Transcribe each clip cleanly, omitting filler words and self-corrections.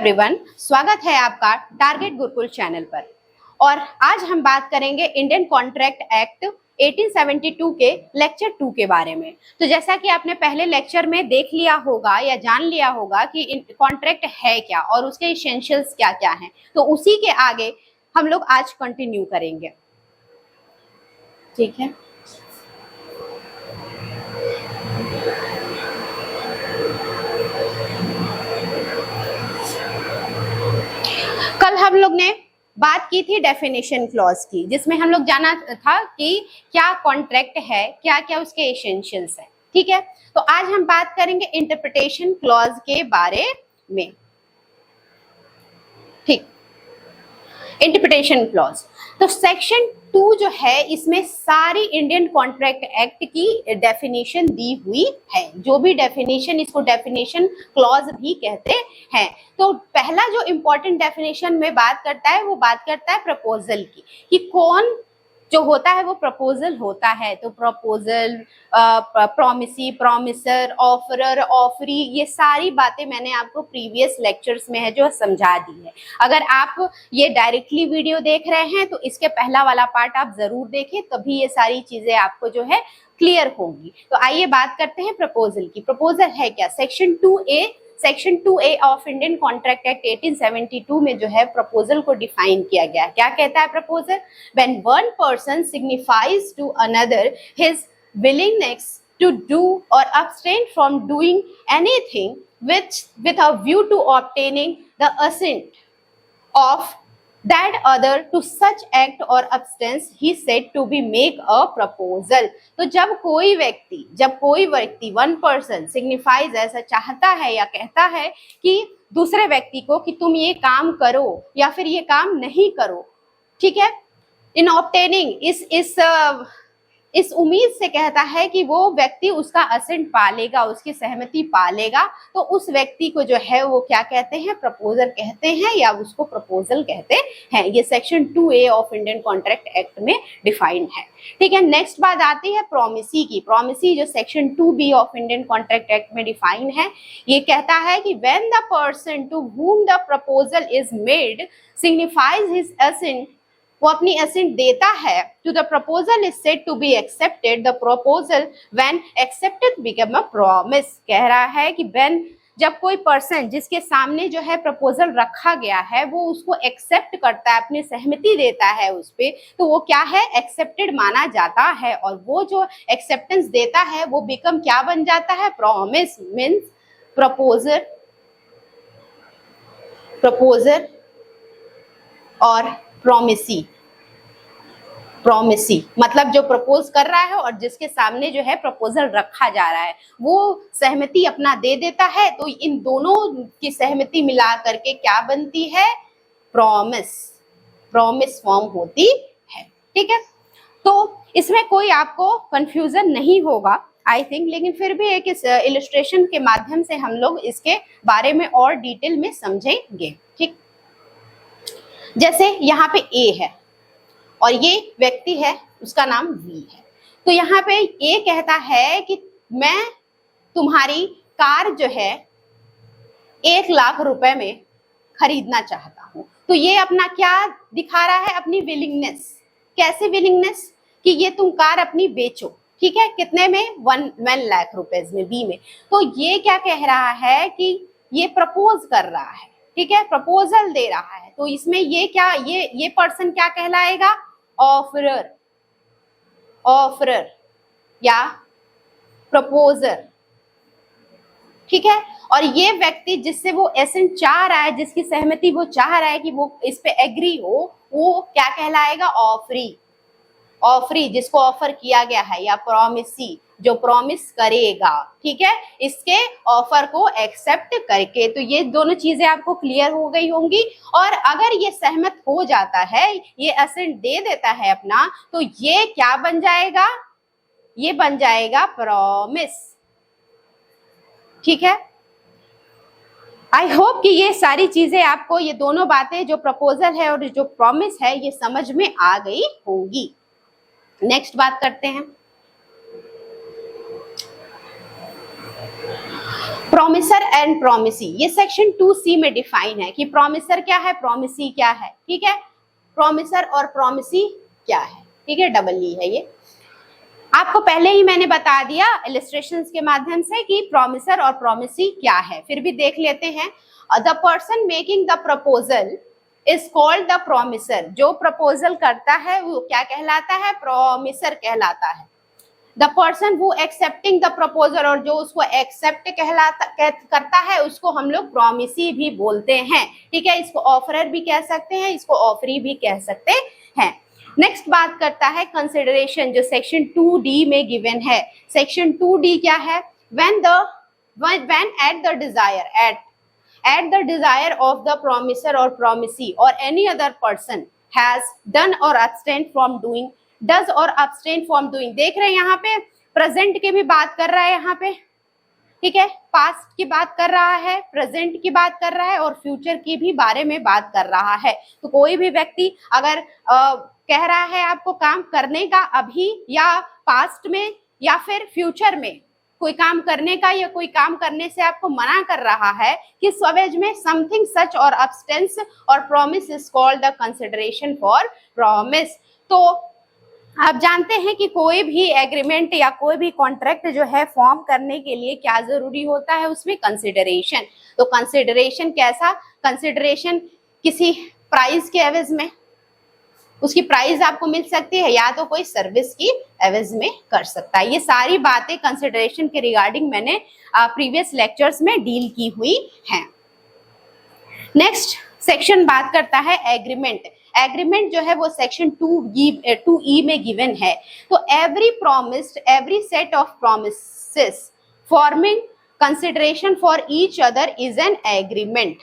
Everyone, स्वागत है आपका टारगेट गुरुकुल चैनल पर। और आज हम बात करेंगे इंडियन कॉन्ट्रैक्ट एक्ट 1872 के लेक्चर 2 के बारे में। तो जैसा कि आपने पहले लेक्चर में देख लिया होगा या जान लिया होगा कि कॉन्ट्रैक्ट है क्या और उसके एसेंशियल्स क्या क्या हैं, तो उसी के आगे हम लोग आज कंटिन्यू करेंगे। ठीक है, कल हम लोग ने बात की थी डेफिनेशन क्लॉज की, जिसमें हम लोग जाना था कि क्या कॉन्ट्रैक्ट है, क्या क्या उसके एसेंशियल्स हैं। ठीक है, तो आज हम बात करेंगे इंटरप्रिटेशन क्लॉज के बारे में। ठीक, इंटरप्रिटेशन क्लॉज तो सेक्शन 2 जो है, इसमें सारी इंडियन कॉन्ट्रैक्ट एक्ट की डेफिनेशन दी हुई है। जो भी डेफिनेशन, इसको डेफिनेशन क्लॉज भी कहते हैं। तो पहला जो इंपॉर्टेंट डेफिनेशन में बात करता है, वो बात करता है प्रपोजल की, कि कौन जो होता है वो प्रपोजल होता है। तो proposal, promisee, promiser, offeror, offeree, ये सारी बातें मैंने आपको प्रीवियस लेक्चर्स में है जो समझा दी है। अगर आप ये डायरेक्टली वीडियो देख रहे हैं तो इसके पहला वाला पार्ट आप जरूर देखें, तभी ये सारी चीजें आपको जो है क्लियर होंगी। तो आइए बात करते हैं प्रपोजल की। प्रपोजल है क्या? Section 2A of Indian contract act 1872 में जो है प्रपोजल को डिफाइन किया गया है। क्या कहता है proposal? When one person signifies to another his willingness to do or abstain from doing anything with a view to obtaining the assent of that other to such act or abstinence he said to be make a proposal। तो जब कोई व्यक्ति one person signifies, ऐसा चाहता है या कहता है कि दूसरे व्यक्ति को कि तुम ये काम करो या फिर ये काम नहीं करो, ठीक है, इन ऑब्टेनिंग, इस उम्मीद से कहता है कि वो व्यक्ति उसका असेंट पालेगा, उसकी सहमति पालेगा, तो उस व्यक्ति को जो है वो क्या कहते हैं? प्रपोजल कहते हैं या उसको प्रपोजल कहते हैं। ये section 2A of Indian contract act में डिफाइंड है। ठीक है, नेक्स्ट बात आती है प्रॉमिसी की। प्रॉमिसी जो section 2B of Indian contract act में डिफाइन है, ये कहता है कि when the person to whom the proposal is made signifies his assent, वो अपनी असेंट देता है, to the proposal is said to be accepted, the proposal when accepted become a promise। कह रहा है कि when, जब कोई पर्सन जिसके सामने जो है प्रपोजल रखा गया है वो उसको एक्सेप्ट करता है, अपनी सहमति देता है उस पे, तो वो क्या है? एक्सेप्टेड माना जाता है। और वो जो एक्सेप्टेंस देता है वो बिकम क्या बन जाता है? प्रॉमिस। मीन्स प्रपोजर और प्रॉमिसी मतलब जो प्रपोज कर रहा है और जिसके सामने जो है प्रपोजल रखा जा रहा है वो सहमति अपना दे देता है, तो इन दोनों की सहमति मिला करके क्या बनती है? प्रॉमिस फॉर्म होती है। ठीक है, तो इसमें कोई आपको कंफ्यूजन नहीं होगा आई थिंक, लेकिन फिर भी एक इस इलस्ट्रेशन के माध्यम से हम लोग इसके बारे में और डिटेल में समझेंगे। ठीक, जैसे यहाँ पे A है और ये व्यक्ति है, उसका नाम V है। तो यहाँ पे A कहता है कि मैं तुम्हारी कार जो है 1 लाख रुपए में खरीदना चाहता हूँ। तो ये अपना क्या दिखा रहा है? अपनी विलिंगनेस। कैसे विलिंगनेस? कि ये तुम कार अपनी बेचो, ठीक है, कितने में? 1 लाख रुपए में, B में। तो ये क्या कह रहा है कि ये प्रपोज कर रहा है, ठीक है, प्रपोजल दे रहा है। तो इसमें ये क्या, ये पर्सन क्या कहलाएगा? ऑफरर या प्रपोजर। ठीक है, और ये व्यक्ति जिससे वो एसेंट चाह रहा है, जिसकी सहमति वो चाह रहा है कि वो इस पे एग्री हो, वो क्या कहलाएगा? ऑफरी, जिसको ऑफर किया गया है, या प्रॉमिसी, जो प्रॉमिस करेगा। ठीक है, इसके ऑफर को एक्सेप्ट करके। तो ये दोनों चीजें आपको क्लियर हो गई होंगी। और अगर ये सहमत हो जाता है, ये असेंट दे देता है अपना, तो ये क्या बन जाएगा? ये बन जाएगा प्रॉमिस। ठीक है, आई होप कि ये सारी चीजें आपको, ये दोनों बातें, जो प्रपोजल है और जो प्रॉमिस है, ये समझ में आ गई होंगी। नेक्स्ट बात करते हैं। प्रोमिसर एंड प्रोमिसी, ये सेक्शन 2C में डिफाइन है कि प्रोमिसर क्या है, प्रोमिसी क्या है। ठीक है, प्रोमिसर और प्रोमिसी क्या है। ठीक है, डबल ई है ये। आपको पहले ही मैंने बता दिया इलस्ट्रेशंस के माध्यम से कि प्रोमिसर और प्रोमिसी क्या है, फिर भी देख लेते हैं। The person making the proposal is called the promisor, जो प्रपोजल करता है वो क्या कहलाता है, प्रोमिसर कहलाता है। द पर्सन वो एक्सेप्टिंग द प्रपोजल, और जो उसको एक्सेप्ट करता है उसको हम लोग प्रोमिसी भी बोलते हैं। ठीक है, इसको ऑफरर भी कह सकते हैं, इसको ऑफरी भी कह सकते हैं। नेक्स्ट बात करता है कंसिडरेशन, जो सेक्शन 2D में गिवन है। सेक्शन 2D क्या है, when at the desire at the desire of the promiser or promisee or any other person has done or abstained from doing, does or abstain from doing। देख रहे हैं यहाँ पे present की भी बात कर रहा है यहाँ पे। ठीक है, पास्ट की बात कर रहा है, प्रेजेंट की बात कर रहा है और फ्यूचर की भी बारे में बात कर रहा है। तो कोई भी व्यक्ति अगर कह रहा है आपको काम करने का अभी या पास्ट में या फिर फ्यूचर में कोई काम करने का, या कोई काम करने से आपको मना कर रहा है कि स्ववेज में समथिंग सच और अब्सटेंस और promise is called the consideration for promise. तो आप जानते हैं कि कोई भी एग्रीमेंट या कोई भी कॉन्ट्रैक्ट जो है फॉर्म करने के लिए क्या जरूरी होता है, उसमें कंसिडरेशन। तो कंसिडरेशन कैसा, कंसिडरेशन किसी प्राइस के एवज में, उसकी प्राइस आपको मिल सकती है या तो कोई सर्विस की एवज में कर सकता है। ये सारी बातें कंसिडरेशन के रिगार्डिंग मैंने प्रीवियस लेक्चर्स में डील की हुई हैं। नेक्स्ट सेक्शन बात करता है एग्रीमेंट। एग्रीमेंट जो है वो सेक्शन 2E में गिवन है। तो every promised, every set of promises forming consideration for each other is an agreement,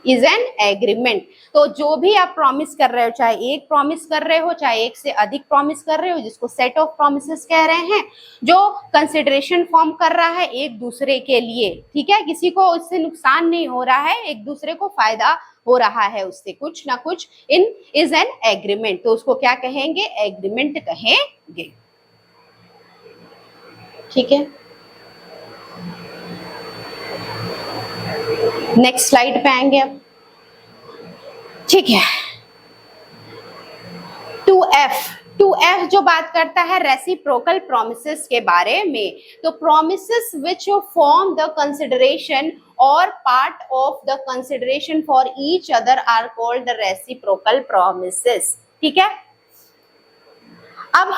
is an agreement. तो जो भी आप प्रॉमिस कर रहे हो, चाहे एक प्रॉमिस कर रहे हो, चाहे एक से अधिक प्रॉमिस कर रहे हो, जिसको सेट ऑफ प्रॉमिसेस कह रहे हैं, जो कंसिडरेशन फॉर्म कर रहा है एक दूसरे के लिए। ठीक है, किसी को उससे नुकसान नहीं हो रहा है, एक दूसरे को फायदा हो रहा है उससे कुछ ना कुछ, इन इज एन एग्रीमेंट। तो उसको क्या कहेंगे, एग्रीमेंट कहेंगे। ठीक है, नेक्स्ट स्लाइड पे आएंगे अब। ठीक है, 2F जो बात करता है रेसिप्रोकल प्रोमिसेस के बारे में। तो promises which form the consideration और part of the consideration for each other are called the reciprocal promises. ठीक है, अब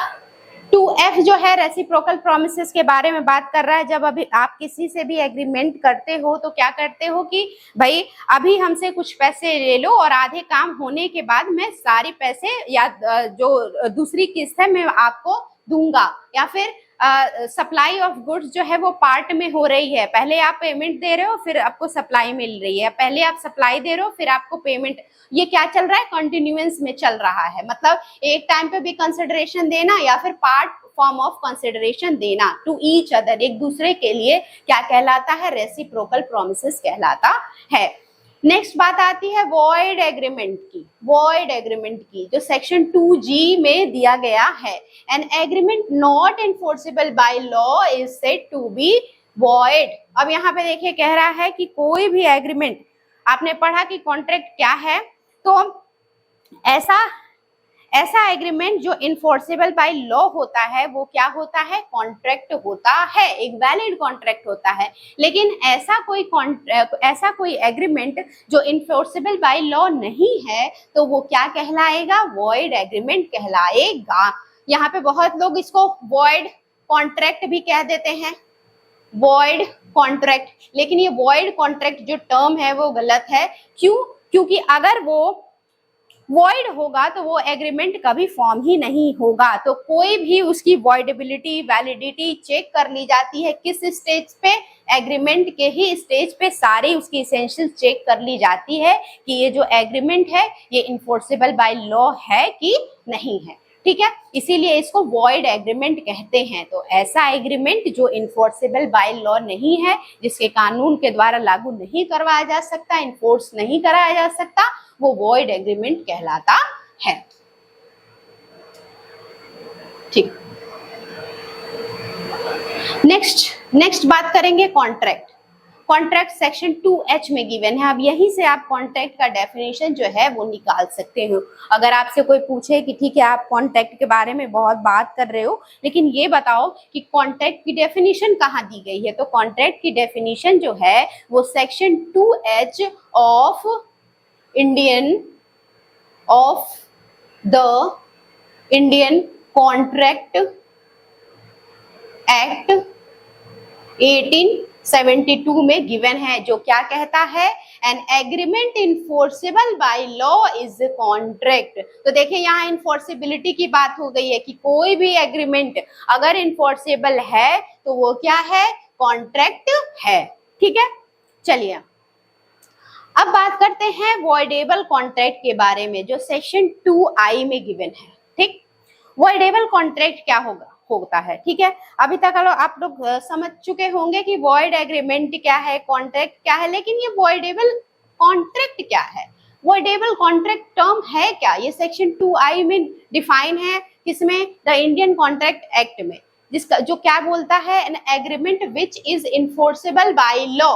2F जो है रेसिप्रोकल प्रोमिसेस के बारे में बात कर रहा है। जब अभी आप किसी से भी एग्रीमेंट करते हो तो क्या करते हो कि भाई अभी हमसे कुछ पैसे ले लो और आधे काम होने के बाद मैं सारे पैसे या जो दूसरी किस्त है मैं आपको दूंगा, या फिर सप्लाई ऑफ गुड्स जो है वो पार्ट में हो रही है। पहले आप पेमेंट दे रहे हो फिर आपको सप्लाई मिल रही है, पहले आप सप्लाई दे रहे हो फिर आपको पेमेंट। ये क्या चल रहा है, कंटिन्यूएंस में चल रहा है। मतलब एक टाइम पे भी कंसिडरेशन देना या फिर पार्ट फॉर्म ऑफ कंसिडरेशन देना टू ईच अदर, एक दूसरे के लिए, क्या कहलाता है, रेसिप्रोकल प्रॉमिसेस कहलाता है। नेक्स्ट बात आती है वॉइड एग्रीमेंट की। वॉइड एग्रीमेंट की जो सेक्शन 2G में दिया गया है, an agreement not enforceable by law is said to be void. अब यहाँ पे देखिए कह रहा है कि कोई भी एग्रीमेंट, आपने पढ़ा कि कॉन्ट्रैक्ट क्या है, तो ऐसा एग्रीमेंट जो इन्फोर्सेबल बाय लॉ होता है वो क्या होता है, कॉन्ट्रैक्ट होता है, एक वैलिड कॉन्ट्रैक्ट होता है। लेकिन ऐसा कोई एग्रीमेंट जो इन्फोर्सेबल बाय लॉ नहीं है तो वो क्या कहलाएगा, वॉइड एग्रीमेंट कहलाएगा। यहाँ पे बहुत लोग इसको वॉइड कॉन्ट्रैक्ट भी कह देते हैं, वॉइड कॉन्ट्रैक्ट, लेकिन ये वॉइड कॉन्ट्रैक्ट जो टर्म है वो गलत है। क्यों, क्योंकि अगर वो वॉइड होगा तो वो एग्रीमेंट कभी फॉर्म ही नहीं होगा। तो कोई भी उसकी वॉइडेबिलिटी, वैलिडिटी चेक कर ली जाती है किस स्टेज पे, एग्रीमेंट के ही स्टेज पे सारी उसकी एसेंशियल चेक कर ली जाती है कि ये जो एग्रीमेंट है ये इन्फोर्सेबल बाय लॉ है कि नहीं है। ठीक है, इसीलिए इसको वॉइड एग्रीमेंट कहते हैं। तो ऐसा एग्रीमेंट जो इन्फोर्सेबल बाय लॉ नहीं है, जिसके कानून के द्वारा लागू नहीं करवाया जा सकता, इन्फोर्स नहीं कराया जा सकता, वो वॉइड एग्रीमेंट कहलाता है। ठीक, नेक्स्ट नेक्स्ट बात करेंगे कॉन्ट्रैक्ट। कॉन्ट्रैक्ट सेक्शन 2H में गिवन है। अब यहीं से आप कॉन्ट्रैक्ट का डेफिनेशन जो है वो निकाल सकते हो। अगर आपसे कोई पूछे कि ठीक है आप कॉन्ट्रैक्ट के बारे में बहुत बात कर रहे हो, लेकिन ये बताओ कि कॉन्ट्रैक्ट की डेफिनेशन कहाँ दी गई है, तो कॉन्ट्रैक्ट की डेफिनेशन जो है वो section 2H of the Indian contract act 1872 में गिवन है, जो क्या कहता है, an agreement enforceable by law is contract. तो देखिए यहाँ इन्फोर्सेबिलिटी की बात हो गई है कि कोई भी एग्रीमेंट अगर इन्फोर्सेबल है तो वो क्या है, कॉन्ट्रैक्ट है। ठीक है, चलिए अब बात करते हैं वॉइडेबल कॉन्ट्रैक्ट के बारे में, जो सेक्शन 2I में गिवन है। ठीक, वॉइडेबल कॉन्ट्रैक्ट क्या होता है। ठीक है, अभी तक आप लोग समझ चुके होंगे कि वॉइड एग्रीमेंट क्या है, कॉन्ट्रैक्ट क्या है, लेकिन ये वॉइडेबल कॉन्ट्रैक्ट क्या है, वॉइडेबल कॉन्ट्रैक्ट टर्म है क्या, ये सेक्शन 2I में डिफाइन है, किसमें, द इंडियन कॉन्ट्रैक्ट एक्ट में, जिसका जो क्या बोलता है, an agreement which is enforceable by law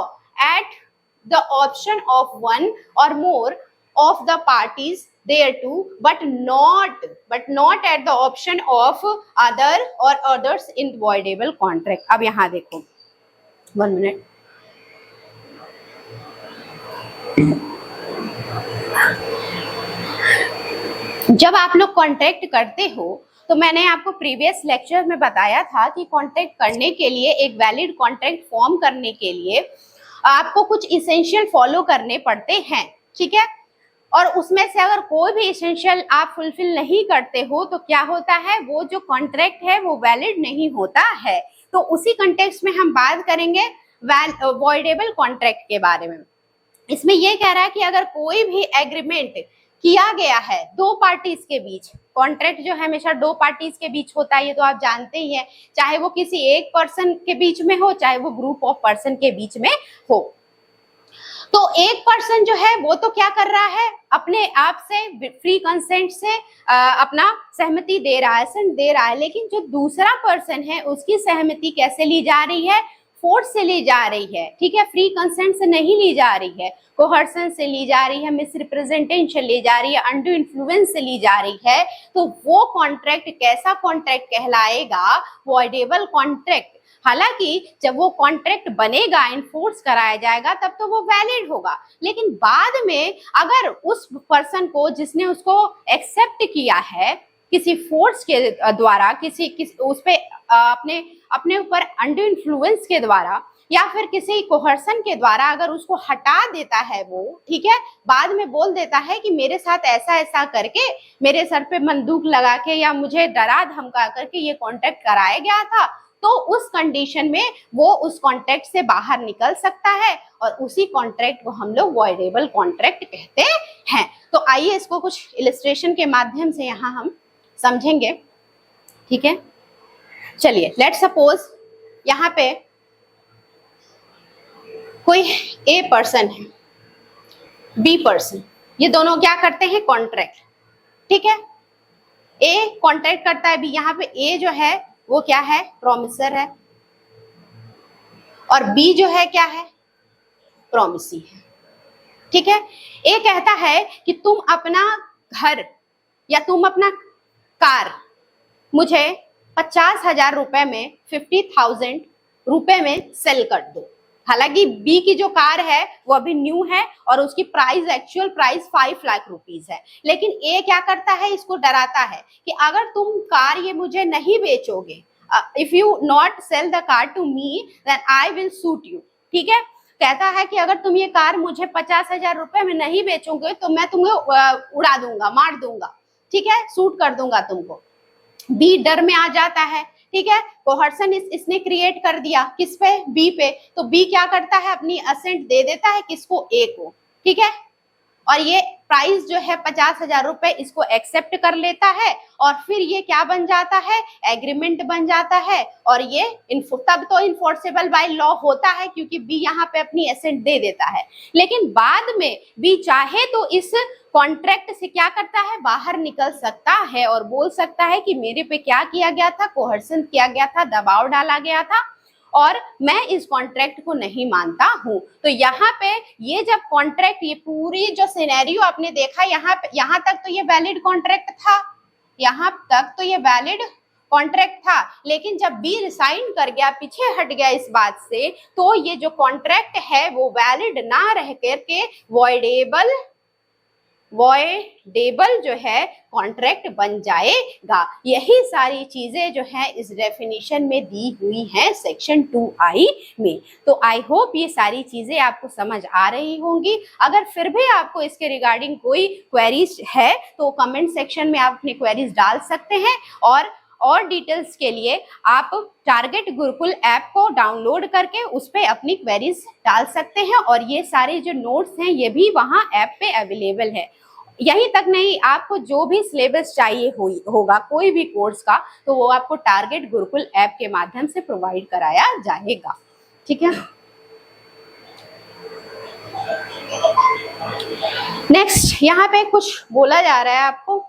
eight the option of one or more of the parties thereto, but not at the option of other or others in voidable contract। अब यहाँ देखो 1 minute, जब आप लोग contract करते हो तो मैंने आपको प्रीवियस लेक्चर में बताया था कि कॉन्ट्रैक्ट करने के लिए, एक वैलिड कॉन्ट्रैक्ट फॉर्म करने के लिए आपको कुछ इसेंशियल फॉलो करने पड़ते हैं। ठीक है, और उसमें से अगर कोई भी इसेंशियल आप फुलफिल नहीं करते हो तो क्या होता है, वो जो कॉन्ट्रैक्ट है वो वैलिड नहीं होता है। तो उसी कंटेक्स्ट में हम बात करेंगे वॉइडेबल कॉन्ट्रैक्ट के बारे में। इसमें ये कह रहा है कि अगर कोई भी एग्रीमेंट किया गया है दो पार्टीज के बीच, कॉन्ट्रैक्ट जो है हमेशा दो पार्टीज के बीच होता है, ये तो आप जानते ही हैं, चाहे वो किसी एक पर्सन के बीच में हो, चाहे वो ग्रुप ऑफ पर्सन के बीच में हो। तो एक पर्सन जो है वो तो क्या कर रहा है, अपने आप से फ्री कंसेंट से अपना सहमति दे रहा है, लेकिन जो दूसरा पर्सन है उसकी सहमति कैसे ली जा रही है, फोर्स से ली जा रही है। ठीक है, फ्री कंसेंट से नहीं ली जा रही है, कोहर्सन से ली जा रही है, मिसरिप्रेजेंटेशन ली जा रही है, अंडू इन्फ्लुएंस से ली जा रही है, तो वो कॉन्ट्रैक्ट कैसा कॉन्ट्रैक्ट कहलाएगा, वॉइडेबल कॉन्ट्रैक्ट। हालांकि जब वो कॉन्ट्रैक्ट बनेगा, इन्फोर्स कराया जाएगा, तब तो वो वैलिड होगा, लेकिन बाद में अगर उस पर्सन को जिसने उसको एक्सेप्ट किया है किसी फोर्स के द्वारा, उस पे अपने ऊपर अंडर इन्फ्लुएंस के द्वारा या फिर किसी कोहर्सन के द्वारा अगर उसको हटा देता है वो, ठीक है, बाद में बोल देता है कि मेरे साथ ऐसा ऐसा करके, मेरे सर पे बंदूक लगा के या मुझे डरा धमका करके ये कॉन्ट्रैक्ट कराया गया था, तो उस कंडीशन में वो उस कॉन्ट्रैक्ट से बाहर निकल सकता है और उसी कॉन्ट्रैक्ट को हम लोग वॉइडेबल कॉन्ट्रैक्ट कहते हैं। तो आइए इसको कुछ इलस्ट्रेशन के माध्यम से यहाँ हम समझेंगे। ठीक है, चलिए लेट सपोज यहाँ पे कोई ए पर्सन है, बी पर्सन, ये दोनों क्या करते हैं, कॉन्ट्रैक्ट। ठीक है, ए कॉन्ट्रैक्ट करता है बी, यहाँ पे ए जो है वो क्या है, प्रॉमिसर है, और बी जो है क्या है, प्रॉमिसी है। ठीक है, ए कहता है कि तुम अपना घर या तुम अपना कार मुझे 50,000 रुपए में, 50,000 रुपए में सेल कर दो। हालांकि बी की जो कार है वो अभी न्यू है और उसकी price, actual price 5 lakh rupees है, लेकिन ए क्या करता है, इसको डराता है कि अगर तुम कार ये मुझे नहीं बेचोगे, if you not sell the car to me then I will shoot you. ठीक है, कहता है कि अगर तुम ये कार मुझे 50,000 रुपए में नहीं बेचोगे तो मैं तुम्हें उड़ा दूंगा, मार दूंगा। ठीक है, शूट कर दूंगा तुमको। बी डर में आ जाता है। ठीक है, कोहर्सन इसने क्रिएट कर दिया किस पे, बी पे, तो बी क्या करता है, अपनी असेंट दे देता है किसको, ए को। ठीक है, और ये प्राइस जो है 50,000 रुपए इसको एक्सेप्ट कर लेता है और फिर ये क्या बन जाता है, एग्रीमेंट बन जाता है, और ये तब तो इन्फोर्सेबल बाय लॉ होता है क्योंकि बी यहाँ पे अपनी एसेंट दे देता है। लेकिन बाद में बी चाहे तो इस कॉन्ट्रैक्ट से क्या करता है, बाहर निकल सकता है और बोल सकता है कि मेरे पे क्या किया गया था, कोहर्सन किया गया था, दबाव डाला गया था, और मैं इस कॉन्ट्रैक्ट को नहीं मानता हूं। तो यहाँ पे ये जब कॉन्ट्रैक्ट, ये पूरी जो सिनेरियो आपने देखा, यहाँ तक तो ये वैलिड कॉन्ट्रैक्ट था, यहाँ तक तो ये वैलिड कॉन्ट्रैक्ट था, लेकिन जब बी रिसाइन कर गया, पीछे हट गया इस बात से, तो ये जो कॉन्ट्रैक्ट है वो वैलिड ना रह करके वॉइडेबल जो है कॉन्ट्रैक्ट बन जाएगा। यही सारी चीजें जो है इस डेफिनेशन में दी हुई हैं सेक्शन 2I में। तो आई होप ये सारी चीजें आपको समझ आ रही होंगी। अगर फिर भी आपको इसके रिगार्डिंग कोई क्वेरीज है तो कमेंट सेक्शन में आप अपनी क्वेरीज डाल सकते हैं, और डिटेल्स के लिए आप टारगेट गुरुकुल ऐप को डाउनलोड करके उस पर अपनी क्वेरीज डाल सकते हैं, और ये सारे जो नोट्स हैं ये भी वहाँ ऐप पे अवेलेबल है। यहीं तक नहीं, आपको जो भी सिलेबस चाहिए होगा कोई भी कोर्स का, तो वो आपको टारगेट गुरुकुल ऐप के माध्यम से प्रोवाइड कराया जाएगा। ठीक है, नेक्स्ट यहाँ पे कुछ बोला जा रहा है, आपको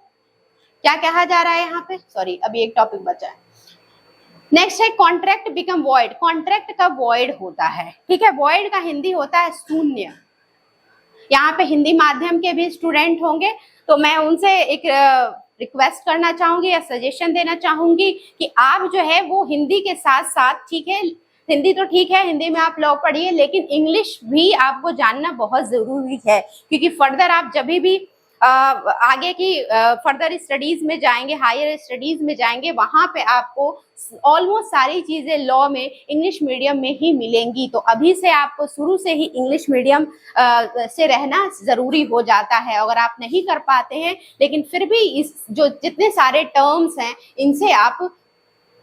क्या कहा जा रहा है यहाँ पे, सॉरी अभी एक टॉपिक बचा है। नेक्स्ट है कॉन्ट्रैक्ट बिकम वॉइड। कॉन्ट्रैक्ट का वॉइड होता है, ठीक है, वॉइड का हिंदी होता है शून्य। यहाँ पे हिंदी माध्यम के भी स्टूडेंट होंगे, तो मैं उनसे एक रिक्वेस्ट करना चाहूंगी या सजेशन देना चाहूंगी कि आप जो है वो हिंदी के साथ साथ, ठीक है, हिंदी तो ठीक है, हिंदी में आप लॉ पढ़िए, लेकिन इंग्लिश भी आपको जानना बहुत जरूरी है, क्योंकि फर्दर आप जब भी आगे की फर्दर स्टडीज में जाएंगे, हायर स्टडीज में जाएंगे, वहां पे आपको ऑलमोस्ट सारी चीजें लॉ में इंग्लिश मीडियम में ही मिलेंगी। तो अभी से आपको शुरू से ही इंग्लिश मीडियम से रहना जरूरी हो जाता है। अगर आप नहीं कर पाते हैं, लेकिन फिर भी इस जो जितने सारे टर्म्स हैं इनसे आप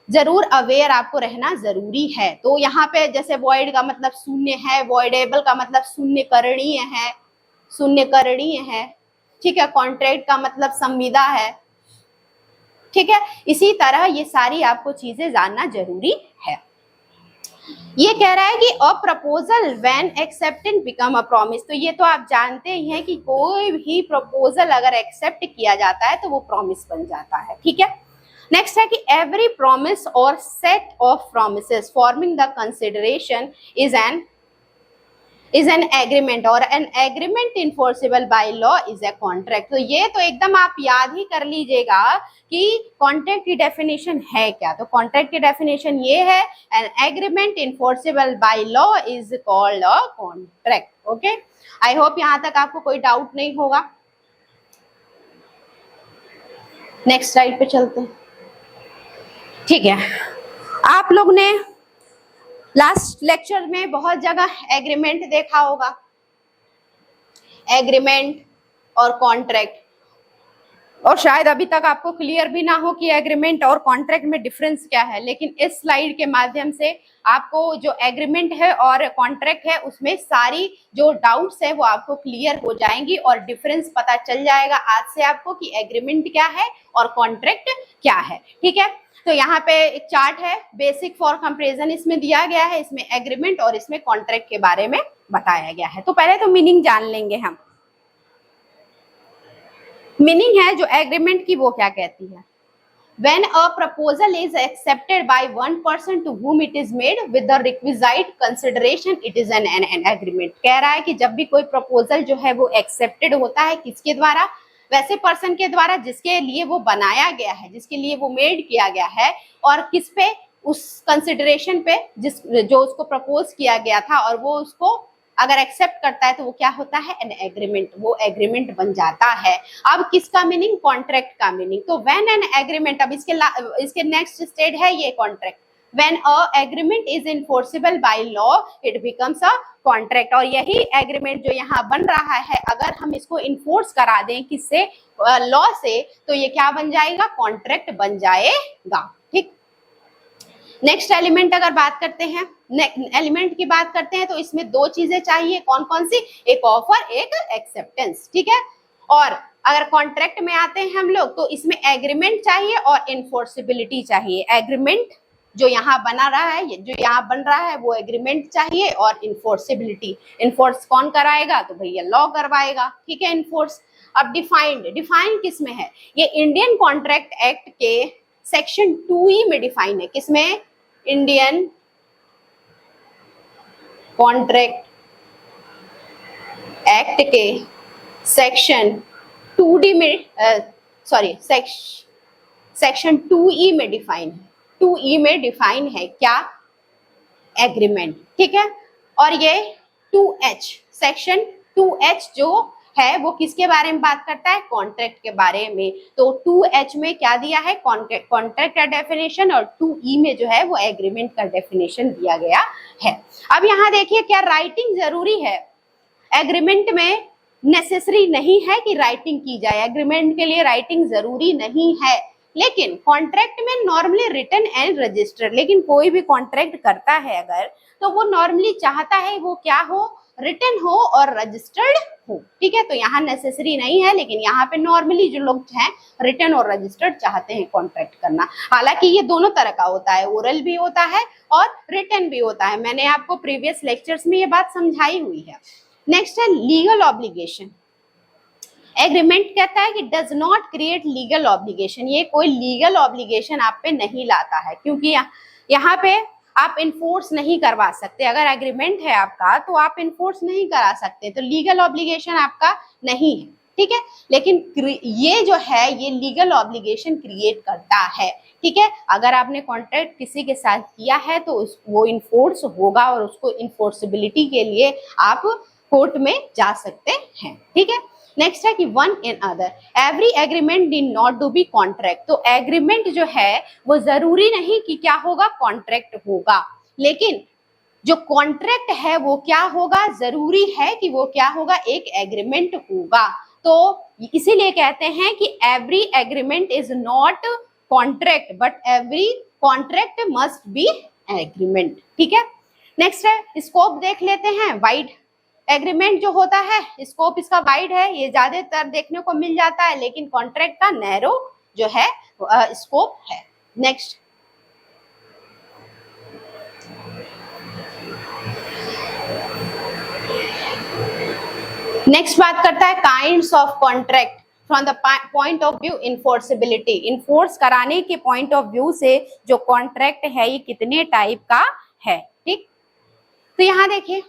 जरूर अवेयर आपको रहना जरूरी है। तो यहाँ पे जैसे वॉइड का मतलब शून्य है, वॉइडेबल का मतलब शून्य करणीय है, ठीक है, कॉन्ट्रैक्ट का मतलब संविदा है, ठीक है। इसी तरह ये सारी आपको चीजें जानना जरूरी है। ये कह रहा है कि a proposal when accepted become a promise. तो ये तो आप जानते ही हैं कि कोई भी प्रपोजल अगर एक्सेप्ट किया जाता है तो वो प्रॉमिस बन जाता है, ठीक है। नेक्स्ट है कि एवरी प्रॉमिस और set of promises forming the consideration is an agreement, और an agreement enforceable by law is a contract. तो ये तो एकदम आप याद ही कर लीजिएगा कि कॉन्ट्रैक्ट की डेफिनेशन है क्या। तो कॉन्ट्रैक्ट की डेफिनेशन ये है, an agreement enforceable by law is called a contract. Okay, I hope यहाँ तक आपको कोई डाउट नहीं होगा। नेक्स्ट स्लाइड पे चलते हैं, ठीक है। आप लोग ने लास्ट लेक्चर में बहुत जगह एग्रीमेंट देखा होगा, एग्रीमेंट और कॉन्ट्रैक्ट, और शायद अभी तक आपको क्लियर भी ना हो कि एग्रीमेंट और कॉन्ट्रैक्ट में डिफरेंस क्या है, लेकिन इस स्लाइड के माध्यम से आपको जो एग्रीमेंट है और कॉन्ट्रैक्ट है उसमें सारी जो डाउट्स है वो आपको क्लियर हो जाएंगी और डिफरेंस पता चल जाएगा आज से आपको कि एग्रीमेंट क्या है और कॉन्ट्रैक्ट क्या है, ठीक है। तो यहाँ पे एक चार्ट है, बेसिक फॉर कंपैरिजन इसमें दिया गया है, इसमें एग्रीमेंट और इसमें कॉन्ट्रैक्ट के बारे में बताया गया है। तो पहले तो मीनिंग जान लेंगे हम। मीनिंग है जो एग्रीमेंट की वो क्या कहती है, when a proposal is accepted by one person to whom it is made with the requisite consideration it is an agreement। कह रहा है कि जब भी कोई प्रपोजल जो है वो एक्सेप्टेड होता है किसके द्वारा, वैसे पर्सन के द्वारा जिसके लिए वो बनाया गया है, जिसके लिए वो मेड किया गया है, और किस पे, उस कंसिडरेशन पे जो उसको प्रपोज किया गया था, और वो उसको अगर एक्सेप्ट करता है तो वो क्या होता है, एन एग्रीमेंट, वो एग्रीमेंट बन जाता है। अब किसका मीनिंग, कॉन्ट्रैक्ट का मीनिंग। तो व्हेन एन एग्रीमेंट, अब इसके नेक्स्ट स्टेज है ये contract. When a agreement is enforceable by law it becomes a contract. और यही एग्रीमेंट जो यहाँ बन रहा है, अगर हम इसको इन्फोर्स करा दें किससे, लॉ से, तो ये क्या बन जाएगा, कॉन्ट्रैक्ट बन जाएगा, ठीक। नेक्स्ट एलिमेंट अगर बात करते हैं, एलिमेंट की बात करते हैं, तो इसमें दो चीजें चाहिए, कौन कौन सी, एक ऑफर, एक एक्सेप्टेंस, ठीक है। और अगर कॉन्ट्रैक्ट में आते हैं हम लोग, तो इसमें एग्रीमेंट चाहिए और इन्फोर्सिबिलिटी चाहिए। एग्रीमेंट जो यहाँ बना रहा है, जो यहाँ बन रहा है, वो एग्रीमेंट चाहिए, और इन्फोर्सिबिलिटी, इन्फोर्स कौन कराएगा, तो भैया लॉ करवाएगा, ठीक है, इन्फोर्स। अब डिफाइन किस में है, ये इंडियन कॉन्ट्रैक्ट एक्ट के सेक्शन 2E में डिफाइन है, किसमें, इंडियन कॉन्ट्रैक्ट एक्ट के सेक्शन 2D में सेक्शन 2E में डिफाइन है, 2E में डिफाइन है क्या, एग्रीमेंट, ठीक है। और ये 2H, सेक्शन 2H जो है वो किसके बारे में बात करता है, कॉन्ट्रैक्ट के बारे में। तो 2H में क्या दिया है, कॉन्ट्रैक्ट का डेफिनेशन, और 2E में जो है वो एग्रीमेंट का डेफिनेशन दिया गया है। अब यहाँ देखिए क्या राइटिंग जरूरी है, एग्रीमेंट में नेसेसरी नहीं है कि राइटिंग की जाए, एग्रीमेंट के लिए राइटिंग जरूरी नहीं है, लेकिन कॉन्ट्रैक्ट में नॉर्मली रिटन एंड रजिस्टर्ड, लेकिन कोई भी कॉन्ट्रैक्ट करता है अगर तो वो नॉर्मली चाहता है वो क्या हो, रिटन हो और रजिस्टर्ड हो, ठीक है। तो यहाँ नेसेसरी नहीं है, लेकिन यहाँ पे नॉर्मली जो लोग हैं रिटन और रजिस्टर्ड चाहते हैं कॉन्ट्रैक्ट करना। हालांकि ये दोनों तरह का होता है, ओरल भी होता है और रिटन भी होता है, मैंने आपको प्रीवियस लेक्चर्स में ये बात समझाई हुई है। नेक्स्ट है लीगल ऑब्लिगेशन। एग्रीमेंट कहता है कि does not create legal obligation, ये कोई लीगल ऑब्लिगेशन आप पे नहीं लाता है, क्योंकि यहाँ पे आप इन्फोर्स नहीं करवा सकते। अगर एग्रीमेंट है आपका तो आप इन्फोर्स नहीं करा सकते, तो लीगल ऑब्लिगेशन आपका नहीं है, ठीक है। लेकिन ये जो है ये लीगल ऑब्लिगेशन क्रिएट करता है, ठीक है। अगर आपने कॉन्ट्रैक्ट किसी के साथ किया है तो वो इन्फोर्स होगा और उसको इन्फोर्सिबिलिटी के लिए आप कोर्ट में जा सकते हैं, ठीक है। नेक्स्ट है कि one in other, every agreement did not to be contract. तो एग्रीमेंट जो है वो जरूरी नहीं कि क्या होगा, कॉन्ट्रैक्ट होगा, लेकिन जो कॉन्ट्रैक्ट है वो क्या होगा, जरूरी है कि वो क्या होगा, एक एग्रीमेंट होगा। तो इसीलिए कहते हैं कि every agreement is not contract but every contract must be agreement, ठीक है। नेक्स्ट है स्कोप देख लेते हैं। वाइड एग्रीमेंट जो होता है स्कोप इसका वाइड है, ये ज्यादातर देखने को मिल जाता है, लेकिन कॉन्ट्रैक्ट का नैरो जो है स्कोप है। नेक्स्ट बात करता है kinds of contract from the point of view enforceability. Enforce कराने के पॉइंट ऑफ व्यू से जो कॉन्ट्रैक्ट है ये कितने टाइप का है, ठीक। तो यहाँ देखिए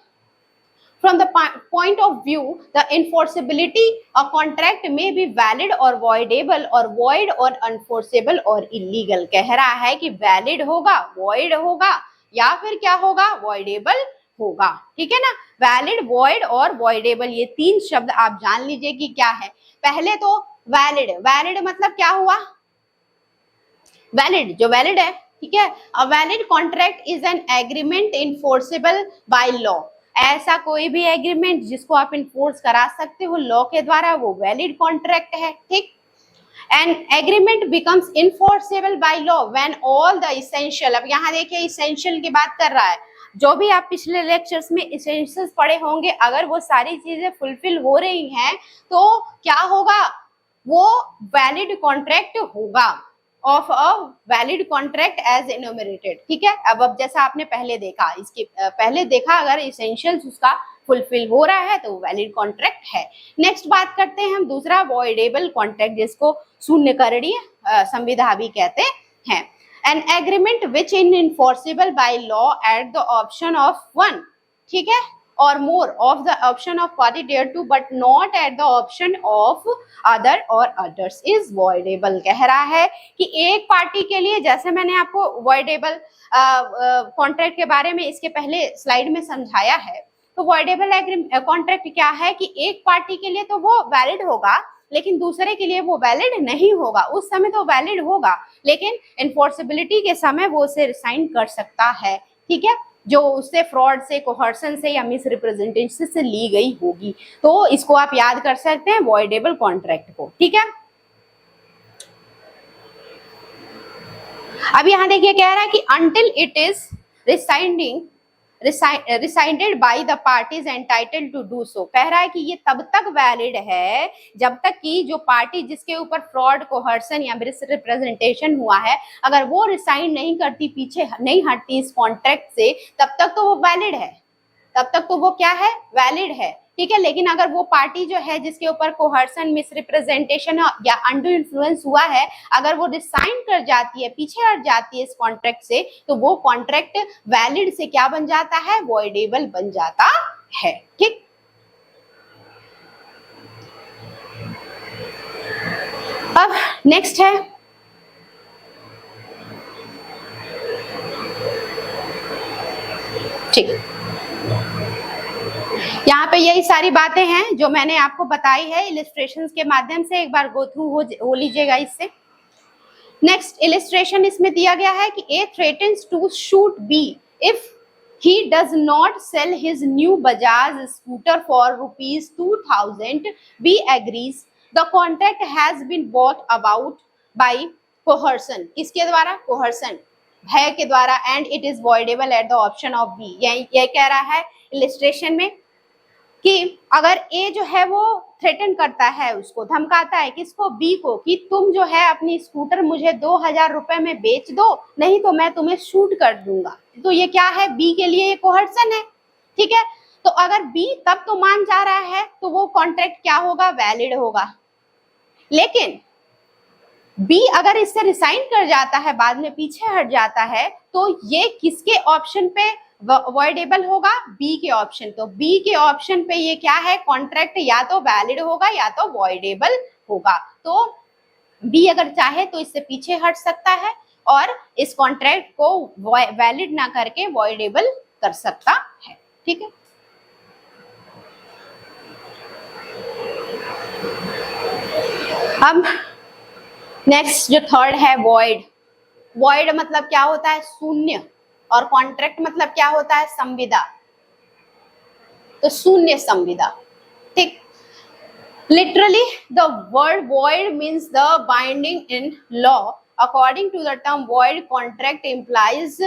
from the point of view the enforceability a contract may be valid or voidable or void or unenforceable or illegal। कह रहा है कि valid होगा, void होगा या फिर क्या होगा, voidable होगा, ठीक है ना। valid, void और voidable ये तीन शब्द आप जान लीजिए कि क्या है। पहले तो valid, valid मतलब क्या हुआ, valid जो valid है, ठीक है। a valid contract is an agreement enforceable by law। ऐसा कोई भी एग्रीमेंट जिसको आप इन्फोर्स करा सकते हो लॉ के द्वारा वो वैलिड कॉन्ट्रैक्ट है, ठीक। And agreement becomes enforceable by law when all the essential, अब यहाँ देखिए इसेंशियल की बात कर रहा है, जो भी आप पिछले लेक्चर्स में इसेंशियल्स पढ़े होंगे अगर वो सारी चीजें फुलफिल हो रही हैं तो क्या होगा, वो वैलिड कॉन्ट्रैक्ट होगा of a valid contract as enumerated, ठीक है। अब जैसा आपने पहले देखा, इसके पहले देखा अगर इसेंशियल्स उसका फुलफिल हो रहा है तो वैलिड कॉन्ट्रैक्ट है। नेक्स्ट बात करते हैं हम दूसरा वॉइडेबल कॉन्ट्रैक्ट, जिसको शून्यकरणीय संविदा भी कहते हैं। An agreement which in enforceable by law at the option of one, ठीक है, or more of the option of party thereto but not at the option of other or others is voidable। कह रहा है कि एक party के लिए, जैसे मैंने आपको voidable कॉन्ट्रैक्ट के बारे में इसके पहले स्लाइड में समझाया है, तो voidable कॉन्ट्रैक्ट क्या है कि एक पार्टी के लिए तो वो वैलिड होगा लेकिन दूसरे के लिए वो वैलिड नहीं होगा। उस समय तो वैलिड होगा लेकिन इन्फोर्सिबिलिटी के समय वो उसे रिसाइन कर सकता है, ठीक है, जो उससे फ्रॉड से, कोहर्सन से या मिस रिप्रेजेंटेशन से ली गई होगी। तो इसको आप याद कर सकते हैं वॉइडेबल कॉन्ट्रैक्ट को, ठीक है। अब यहाँ देखिए कह रहा है कि until it is rescinded by the parties entitled to do so। कह रहा है कि ये तब तक वैलिड है जब तक कि जो पार्टी जिसके ऊपर फ्रॉड, कोहर्सन या मिस रिप्रेजेंटेशन हुआ है अगर वो रिसाइन नहीं करती, पीछे नहीं हटती इस कॉन्ट्रैक्ट से, तब तक तो वो वैलिड है, तब तक तो वो क्या है, वैलिड है। ठीक है। लेकिन अगर वो पार्टी जो है जिसके ऊपर कोहर्सन, मिसरिप्रेजेंटेशन या अंडू इन्फ्लुएंस हुआ है, अगर वो रिसाइन कर जाती है, पीछे हट जाती है इस कॉन्ट्रैक्ट से, तो वो कॉन्ट्रैक्ट वैलिड से क्या बन जाता है, वॉइडेबल बन जाता है। ठीक, अब नेक्स्ट है ठीक, यहाँ पे यही सारी बातें हैं जो मैंने आपको बताई है इलिस्ट्रेशंस के माध्यम से, एक बार गो थ्रू हो लीजिएगा इससे। नेक्स्ट इलिस्ट्रेशन इसमें दिया गया है कि A threatens to shoot B if he does not sell his new Bajaj scooter for ₹2000. B agrees the contract has been bought about by coercion, किसके द्वारा, कोहर्सन, भय के द्वारा, and it is voidable at the option of B। ये कह रहा है illustration में कि अगर ए जो है वो थ्रेटन करता है, उसको धमकाता है, किसको, बी को, कि तुम जो है अपनी स्कूटर मुझे 2000 रुपए में बेच दो, नहीं तो मैं तुम्हें शूट कर दूंगा। तो ये क्या है, बी के लिए ये कोहर्सन है। ठीक है, तो अगर बी तब तो मान जा रहा है तो वो कॉन्ट्रैक्ट क्या होगा, वैलिड होगा। लेकिन बी अगर इससे रिसाइन कर जाता है, बाद में पीछे हट जाता है, तो ये किसके ऑप्शन पे वॉइडेबल होगा, बी के ऑप्शन। तो बी के ऑप्शन पे ये क्या है, कॉन्ट्रैक्ट या तो वैलिड होगा या तो वॉइडेबल होगा। तो बी अगर चाहे तो इससे पीछे हट सकता है और इस कॉन्ट्रैक्ट को वैलिड ना करके वॉइडेबल कर सकता है। ठीक है, अब नेक्स्ट जो थर्ड है वॉइड। वॉइड मतलब क्या होता है, शून्य, और कॉन्ट्रैक्ट मतलब क्या होता है, संविदा। तो शून्य संविदा। ठीक, literally the word void means the binding in law. According to the term void, contract implies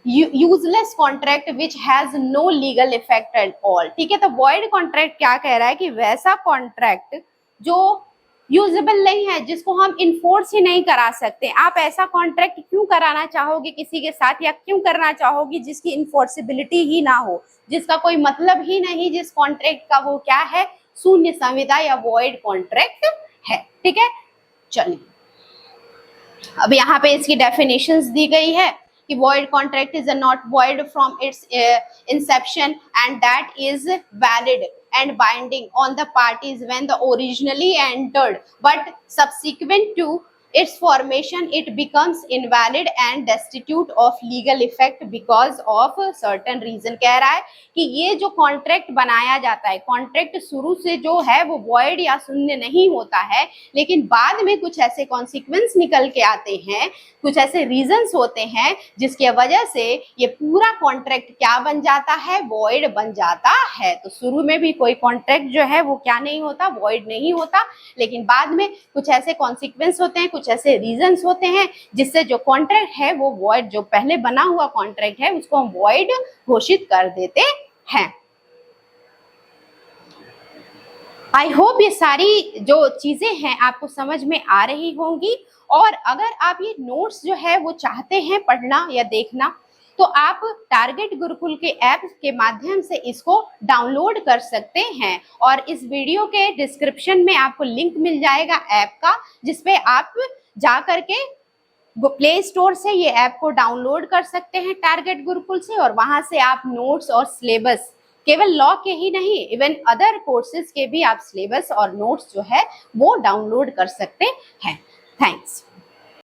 useless contract which has no legal effect at all। ठीक है, तो void contract क्या कह रहा है कि वैसा कॉन्ट्रैक्ट जो यूजेबल नहीं है, जिसको हम इन्फोर्स ही नहीं करा सकते। आप ऐसा कॉन्ट्रैक्ट क्यों कराना चाहोगे किसी के साथ, या क्यों करना चाहोगी जिसकी इन्फोर्सिबिलिटी ही ना हो, जिसका कोई मतलब ही नहीं, जिस कॉन्ट्रैक्ट का वो क्या है, शून्य संविदा या वॉइड कॉन्ट्रैक्ट है। ठीक है, चलिए अब यहाँ पे इसकी डेफिनेशंस दी गई है कि void contract is not void from its inception and that is valid and binding on the parties when the originally entered, but subsequent to its formation it becomes invalid and destitute of legal effect because of certain reason। कह रहा है कि ये जो contract बनाया जाता है, contract शुरू से जो है वो void या शून्य नहीं होता है, लेकिन बाद में कुछ ऐसे कॉन्सिक्वेंस निकल के आते हैं, कुछ ऐसे रीजंस होते हैं जिसके वजह से ये पूरा कॉन्ट्रैक्ट क्या बन जाता है, void बन जाता है। तो शुरू में भी कोई कॉन्ट्रैक्ट जो है वो क्या नहीं होता, void नहीं होता, लेकिन बाद में कुछ ऐसे कॉन्सिक्वेंस होते हैं, कुछ ऐसे रीजंस होते हैं जिससे जो कॉन्ट्रैक्ट है वो void, जो पहले बना हुआ कॉन्ट्रैक्ट है उसको हम void घोषित कर देते हैं। आई होप ये सारी जो चीजें हैं आपको समझ में आ रही होंगी, और अगर आप ये नोट्स जो है वो चाहते हैं पढ़ना या देखना, तो आप टारगेट गुरुकुल के ऐप के माध्यम से इसको डाउनलोड कर सकते हैं। और इस वीडियो के डिस्क्रिप्शन में आपको लिंक मिल जाएगा ऐप का, जिसपे आप जा करके प्ले स्टोर से ये ऐप को डाउनलोड कर सकते हैं टारगेट गुरुकुल से, और वहां से आप नोट्स और सिलेबस, केवल लॉ के ही नहीं, इवन अदर कोर्सेज के भी आप सिलेबस और नोट्स जो है वो डाउनलोड कर सकते हैं। थैंक्स।